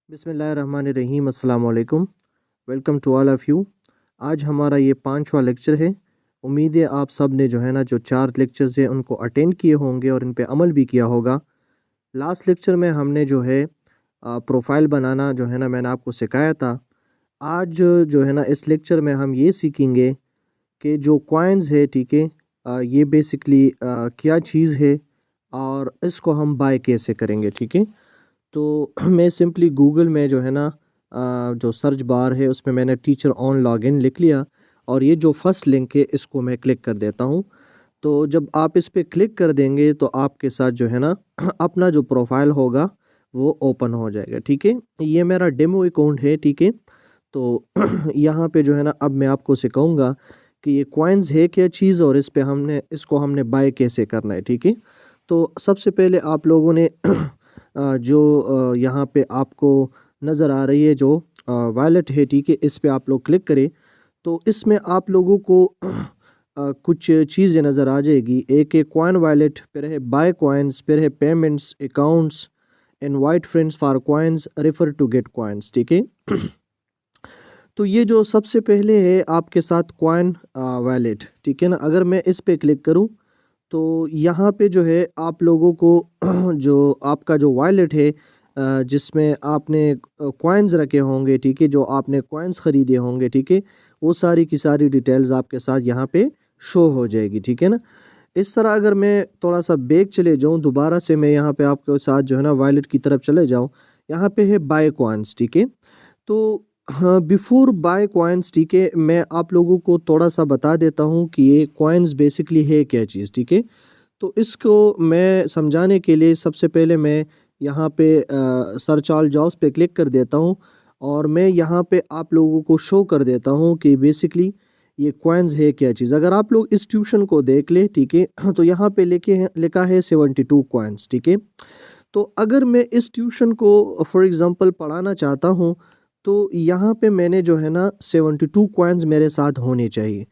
बिस्मिल्लाहिर्रहमानिर्रहीम अस्सलाम वालेकुम। Welcome to all of you. आज हमारा ये 5वां लेक्चर है। उम्मीद है आप सब ने जो है ना जो 4 लेक्चर्स हैं उनको अटेंड किए होंगे और इन पे अमल भी किया होगा। लास्ट लेक्चर में हमने जो है प्रोफाइल बनाना जो है ना मैंने आपको सिखाया था। आज जो है ना इस लेक्चर में हम ये सीखेंगे कि जो कॉइन्स है, ठीक है, ये बेसिकली क्या चीज़ है और इसको हम बाय कैसे करेंगे, ठीक है। तो मैं सिंपली गूगल में जो है ना जो सर्च बार है उसमें मैंने टीचर ऑन लॉगिन लिख लिया और ये जो फर्स्ट लिंक है इसको मैं क्लिक कर देता हूँ। तो जब आप इस पे क्लिक कर देंगे तो आपके साथ जो है ना अपना जो प्रोफाइल होगा वो ओपन हो जाएगा, ठीक है। ये मेरा डेमो अकाउंट है, ठीक है। तो यहाँ पे जो है ना अब मैं आपको सिखाऊंगा कि ये कॉइन्स है क्या चीज़ और इस पे इसको हमने बाय कैसे करना है, ठीक है। तो सबसे पहले आप लोगों ने जो यहाँ पे आपको नज़र आ रही है जो वॉलेट है, ठीक है, इस पे आप लोग क्लिक करें तो इसमें आप लोगों को कुछ चीज़ें नज़र आ जाएगी। एक है कॉइन वॉलेट, फिर है बाय कॉइन्स, फिर है payments, accounts, invite friends for coins, refer to get coins, ठीक है। तो ये जो सबसे पहले है आपके साथ कॉइन वॉलेट, ठीक है ना। अगर मैं इस पे क्लिक करूँ तो यहाँ पे जो है आप लोगों को जो आपका जो वॉलेट है जिसमें आपने कॉइन्स रखे होंगे, ठीक है, जो आपने कॉइन्स ख़रीदे होंगे, ठीक है, वो सारी की सारी डिटेल्स आपके साथ यहाँ पे शो हो जाएगी, ठीक है ना। इस तरह अगर मैं थोड़ा सा बैक चले जाऊँ, दोबारा से मैं यहाँ पे आपके साथ जो है ना वॉलेट की तरफ चले जाऊँ, यहाँ पे है बाय कॉइन्स, ठीक है। तो हाँ, बिफोर बाय कॉइन्स, ठीक है, मैं आप लोगों को थोड़ा सा बता देता हूँ कि ये कॉइन्स बेसिकली है क्या चीज़, ठीक है। तो इसको मैं समझाने के लिए सबसे पहले मैं यहाँ पे सर्च ऑल जॉब्स पे क्लिक कर देता हूँ और मैं यहाँ पे आप लोगों को शो कर देता हूँ कि बेसिकली ये कॉइन्स है क्या चीज़। अगर आप लोग इस ट्यूशन को देख ले, ठीक है, तो यहाँ पे लिखा है 72 कॉइन्स, ठीक है। तो अगर मैं इस ट्यूशन को फॉर एग्ज़ाम्पल पढ़ाना चाहता हूँ तो यहाँ पे मैंने जो है ना 72 कॉइन्स मेरे साथ होने चाहिए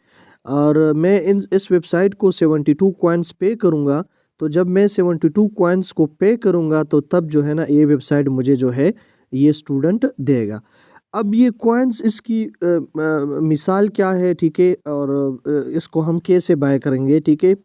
और मैं इस वेबसाइट को 72 कॉइन्स पे करूँगा। तो जब मैं 72 कॉइन्स को पे करूँगा तो तब जो है ना ये वेबसाइट मुझे जो है ये स्टूडेंट देगा। अब ये कॉइन्स इसकी मिसाल क्या है, ठीक है, और इसको हम कैसे बाय करेंगे, ठीक है।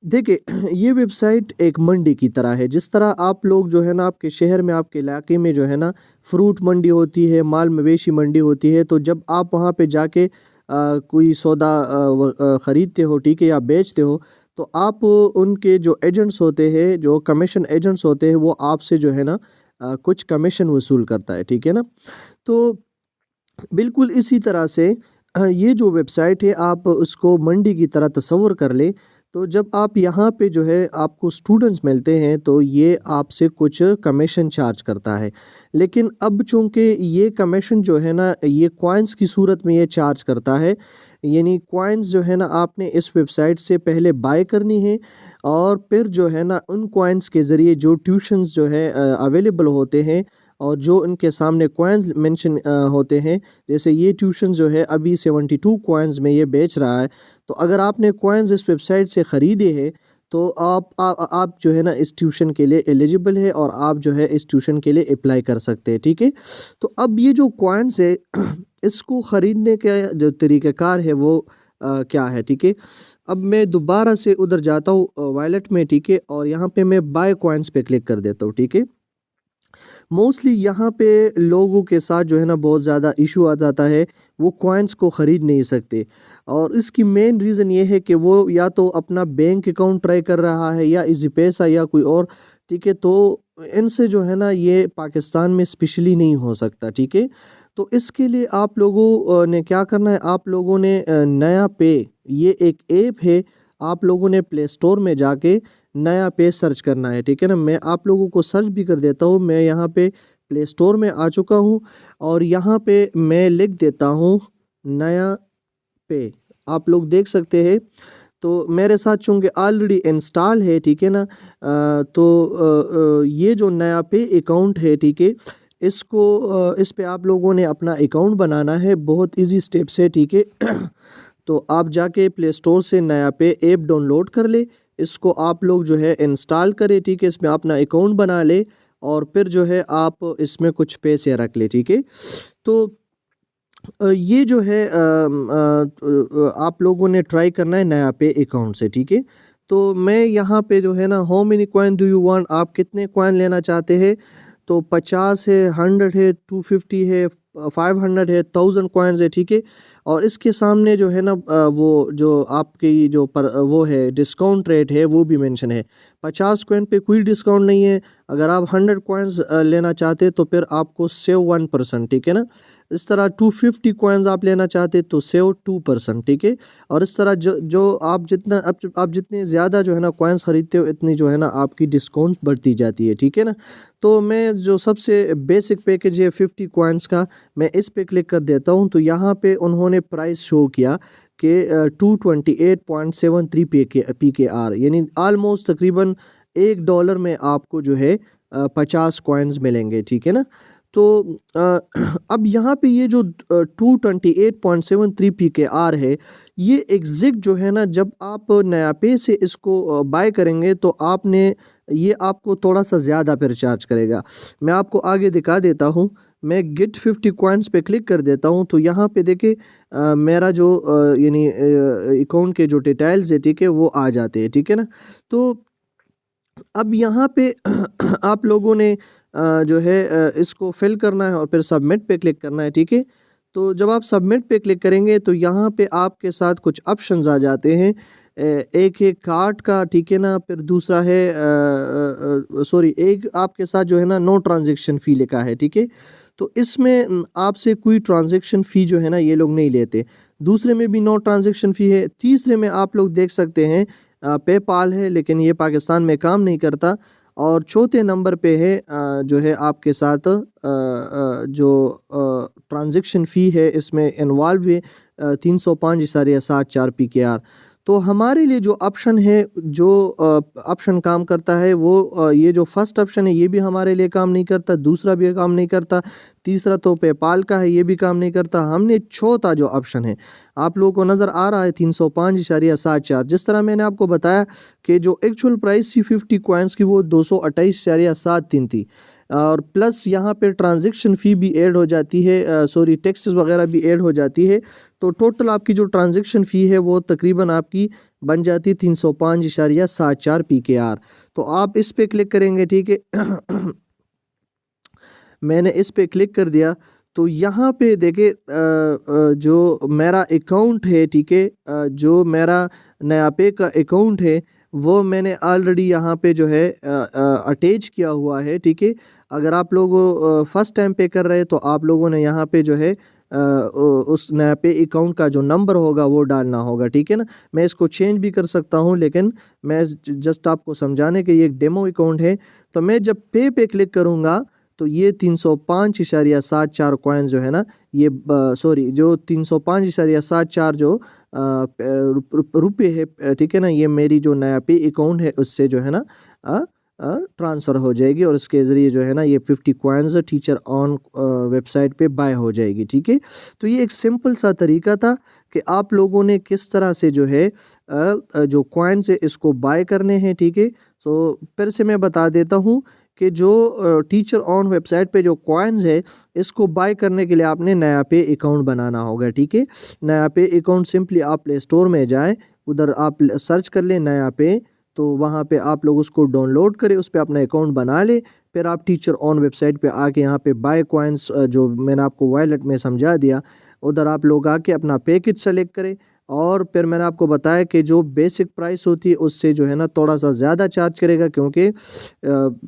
देखिए, ये वेबसाइट एक मंडी की तरह है। जिस तरह आप लोग जो है ना आपके शहर में, आपके इलाके में जो है ना फ्रूट मंडी होती है, माल मवेशी मंडी होती है, तो जब आप वहाँ पे जाके कोई सौदा ख़रीदते हो, ठीक है, या बेचते हो, तो आप उनके जो एजेंट्स होते हैं, जो कमीशन एजेंट्स होते हैं, वो आपसे जो है ना कुछ कमीशन वसूल करता है, ठीक है ना। तो बिल्कुल इसी तरह से ये जो वेबसाइट है आप उसको मंडी की तरह तस्वर कर ले। तो जब आप यहाँ पे जो है आपको स्टूडेंट्स मिलते हैं तो ये आपसे कुछ कमीशन चार्ज करता है। लेकिन अब चूंकि ये कमीशन जो है ना ये कॉइन्स की सूरत में ये चार्ज करता है, यानी कॉइन्स जो है ना आपने इस वेबसाइट से पहले बाय करनी है और फिर जो है ना उन कॉइन्स के ज़रिए जो ट्यूशन्स जो है अवेलेबल होते हैं और जो इनके सामने कॉइन्स मेंशन होते हैं, जैसे ये ट्यूशन जो है अभी 72 कॉइन्स में ये बेच रहा है। तो अगर आपने कॉइन्स इस वेबसाइट से ख़रीदे हैं तो आप जो है ना इस ट्यूशन के लिए एलिजिबल है और आप जो है इस ट्यूशन के लिए अप्लाई कर सकते हैं, ठीक है। तो अब ये जो कॉइन्स है इसको ख़रीदने का जो तरीक़ाकार है वो क्या है, ठीक है। अब मैं दोबारा से उधर जाता हूँ वॉलेट में, ठीक है, और यहाँ पे मैं बाय कॉइन्स पे क्लिक कर देता हूँ, ठीक है। मोस्टली यहाँ पे लोगों के साथ जो है ना बहुत ज़्यादा इशू आ जाता है, वो कॉइन्स को ख़रीद नहीं सकते और इसकी मेन रीज़न ये है कि वो या तो अपना बैंक अकाउंट ट्राई कर रहा है या इजी पैसा या कोई और, ठीक है। तो इनसे जो है ना ये पाकिस्तान में स्पेशली नहीं हो सकता, ठीक है। तो इसके लिए आप लोगों ने क्या करना है, आप लोगों ने नया पे, ये एक ऐप है, आप लोगों ने प्ले स्टोर में जाके नया पे सर्च करना है, ठीक है ना। मैं आप लोगों को सर्च भी कर देता हूँ। मैं यहाँ पे प्ले स्टोर में आ चुका हूँ और यहाँ पे मैं लिख देता हूँ नया पे, आप लोग देख सकते हैं। तो मेरे साथ चूँकि ऑलरेडी इंस्टॉल है, ठीक है ना, ये जो नया पे अकाउंट है, ठीक है, इस पे आप लोगों ने अपना अकाउंट बनाना है, बहुत इजी स्टेप्स है, ठीक है। तो आप जाके प्ले स्टोर से नया पे ऐप डाउनलोड कर ले, इसको आप लोग जो है इंस्टॉल करें, ठीक है, इसमें अपना अकाउंट बना ले और फिर जो है आप इसमें कुछ पैसे रख ले, ठीक है। तो ये जो है आप लोगों ने ट्राई करना है नया पे अकाउंट से, ठीक है। तो मैं यहाँ पे जो है ना, how many coin do you want, आप कितने कॉइन लेना चाहते हैं। तो 50 है, 100 है, 250 है, 500 है, 1000 कॉइन्स है, ठीक है। और इसके सामने जो है ना वो जो आपकी जो वो है डिस्काउंट रेट है वो भी मेंशन है। 50 कॉइन पे कोई डिस्काउंट नहीं है। अगर आप 100 कॉइन्स लेना चाहते तो फिर आपको सेव 1%, ठीक है ना। इस तरह 250 कॉइन्स आप लेना चाहते तो सेव 2%, ठीक है। और इस तरह जो आप जितना आप जितने ज़्यादा जो है ना कॉइन्स ख़रीदते हो, इतनी जो है ना आपकी डिस्काउंट बढ़ती जाती है, ठीक है ना। तो मैं जो सबसे बेसिक पैकेज है 50 कॉइन्स का, मैं इस पे क्लिक कर देता हूँ। तो यहाँ पे उन्होंने प्राइस शो किया कि 228.73 PKR, यानी आलमोस्ट तकरीबन $1 में आपको जो है 50 कॉइन्स मिलेंगे, ठीक है ना। तो अब यहाँ पे ये जो 228.73 PKR है, ये एग्जैक्ट जो है ना, जब आप नया पे से इसको बाय करेंगे तो ये आपको थोड़ा सा ज़्यादा फिर चार्ज करेगा। मैं आपको आगे दिखा देता हूँ। मैं गेट 50 कॉइन्स पे क्लिक कर देता हूँ। तो यहाँ पे देखिए मेरा जो यानी अकाउंट के जो डिटेल्स है, ठीक है, वो आ जाते हैं, ठीक है ना। तो अब यहाँ पे आप लोगों ने जो है इसको फिल करना है और फिर सबमिट पे क्लिक करना है, ठीक है। तो जब आप सबमिट पे क्लिक करेंगे तो यहाँ पे आपके साथ कुछ ऑप्शंस आ जाते हैं। एक है कार्ड का, ठीक है ना। फिर दूसरा है सॉरी, एक आपके साथ जो है ना नो ट्रांजेक्शन फ़ी लिखा है, ठीक है। तो इसमें आपसे कोई ट्रांजेक्शन फ़ी जो है ना ये लोग नहीं लेते। दूसरे में भी नो ट्रांजेक्शन फ़ी है। तीसरे में आप लोग देख सकते हैं पेपाल है, लेकिन ये पाकिस्तान में काम नहीं करता। और चौथे नंबर पे है जो है आपके साथ जो ट्रांजैक्शन फ़ी है इसमें इन्वॉल्व है 305.74 PKR। तो हमारे लिए जो ऑप्शन है, जो ऑप्शन काम करता है वो ये जो फर्स्ट ऑप्शन है ये भी हमारे लिए काम नहीं करता, दूसरा भी काम नहीं करता, तीसरा तो पेपाल का है ये भी काम नहीं करता। हमने चौथा जो ऑप्शन है, आप लोगों को नज़र आ रहा है 305.74, जिस तरह मैंने आपको बताया कि जो एक्चुअल प्राइस थी 50 कॉइन्स की वो 228.73 थी। और प्लस यहाँ पे ट्रांजैक्शन फ़ी भी ऐड हो जाती है, सॉरी टैक्सेस वगैरह भी ऐड हो जाती है। तो टोटल आपकी जो ट्रांजैक्शन फ़ी है वो तकरीबन आपकी बन जाती है 305.74 PKR। तो आप इस पे क्लिक करेंगे, ठीक है। मैंने इस पे क्लिक कर दिया। तो यहाँ पे देखिए जो मेरा अकाउंट है, ठीक है, जो मेरा नया पे का अकाउंट है वो मैंने ऑलरेडी यहाँ पे जो है अटैच किया हुआ है, ठीक है। अगर आप लोग फर्स्ट टाइम पे कर रहे हैं तो आप लोगों ने यहाँ पे जो है उस नया पे अकाउंट का जो नंबर होगा वो डालना होगा, ठीक है ना। मैं इसको चेंज भी कर सकता हूँ, लेकिन मैं जस्ट आपको समझाने के ये एक डेमो अकाउंट है। तो मैं जब पे क्लिक करूँगा तो ये 305.74 कॉइन जो है ना, ये सॉरी जो 305.74 जो रुपये है, ठीक है ना, ये मेरी जो नया पे अकाउंट है उससे जो है ना ट्रांसफ़र हो जाएगी और इसके ज़रिए जो है ना ये 50 कॉइन्स टीचर ऑन वेबसाइट पे बाय हो जाएगी, ठीक है। तो ये एक सिंपल सा तरीका था कि आप लोगों ने किस तरह से जो है जो कॉइन्स है इसको बाय करने हैं, ठीक है। तो फिर से मैं बता देता हूँ कि जो टीचर ऑन वेबसाइट पे जो कॉइन्स है इसको बाय करने के लिए आपने नया पे अकाउंट बनाना होगा, ठीक है। नया पे अकाउंट सिंपली आप प्ले स्टोर में जाएं, उधर आप सर्च कर लें नया पे, तो वहाँ पे आप लोग उसको डाउनलोड करें, उस पर अपना अकाउंट बना ले। फिर आप टीचर ऑन वेबसाइट पे आके यहाँ पे बाय कॉइन्स जो मैंने आपको वॉलेट में समझा दिया, उधर आप लोग आके अपना पैकेज सेलेक्ट करें। और फिर मैंने आपको बताया कि जो बेसिक प्राइस होती है उससे जो है ना थोड़ा सा ज़्यादा चार्ज करेगा, क्योंकि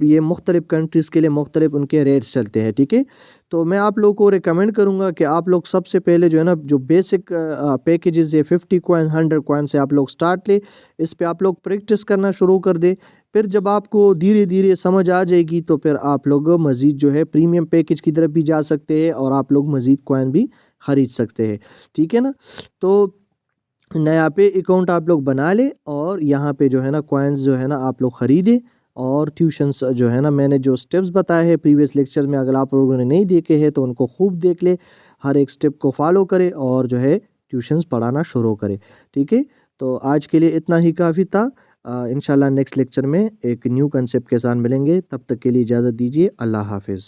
ये मुख्तलिफ़ कंट्रीज़ के लिए मुख्तलिफ उनके रेट्स चलते हैं, ठीक है। तो मैं आप लोगों को रिकमेंड करूँगा कि आप लोग सबसे पहले जो है ना जो बेसिक पैकेजेस है 50 कॉइन 100 कॉइन से आप लोग स्टार्ट ले, इस पे आप लोग प्रैक्टिस करना शुरू कर दे। फिर जब आपको धीरे धीरे समझ आ जाएगी तो फिर आप लोग मज़ीद जो है प्रीमियम पैकेज की तरफ भी जा सकते हैं और आप लोग मज़ीद कॉइन भी ख़रीद सकते हैं, ठीक है ना। तो नया पे अकाउंट आप लोग बना ले और यहाँ पे जो है ना कॉइन्स जो है ना आप लोग ख़रीदे। और ट्यूशन्स जो है ना मैंने जो स्टेप्स बताए हैं प्रीवियस लेक्चर में, अगर आप लोगों ने नहीं देखे हैं तो उनको खूब देख ले, हर एक स्टेप को फॉलो करें और जो है ट्यूशन्स पढ़ाना शुरू करें, ठीक है। तो आज के लिए इतना ही काफ़ी था। इंशाल्लाह नेक्स्ट लेक्चर में एक न्यू कंसेप्ट के साथ मिलेंगे। तब तक के लिए इजाज़त दीजिए। अल्लाह हाफ़िज़।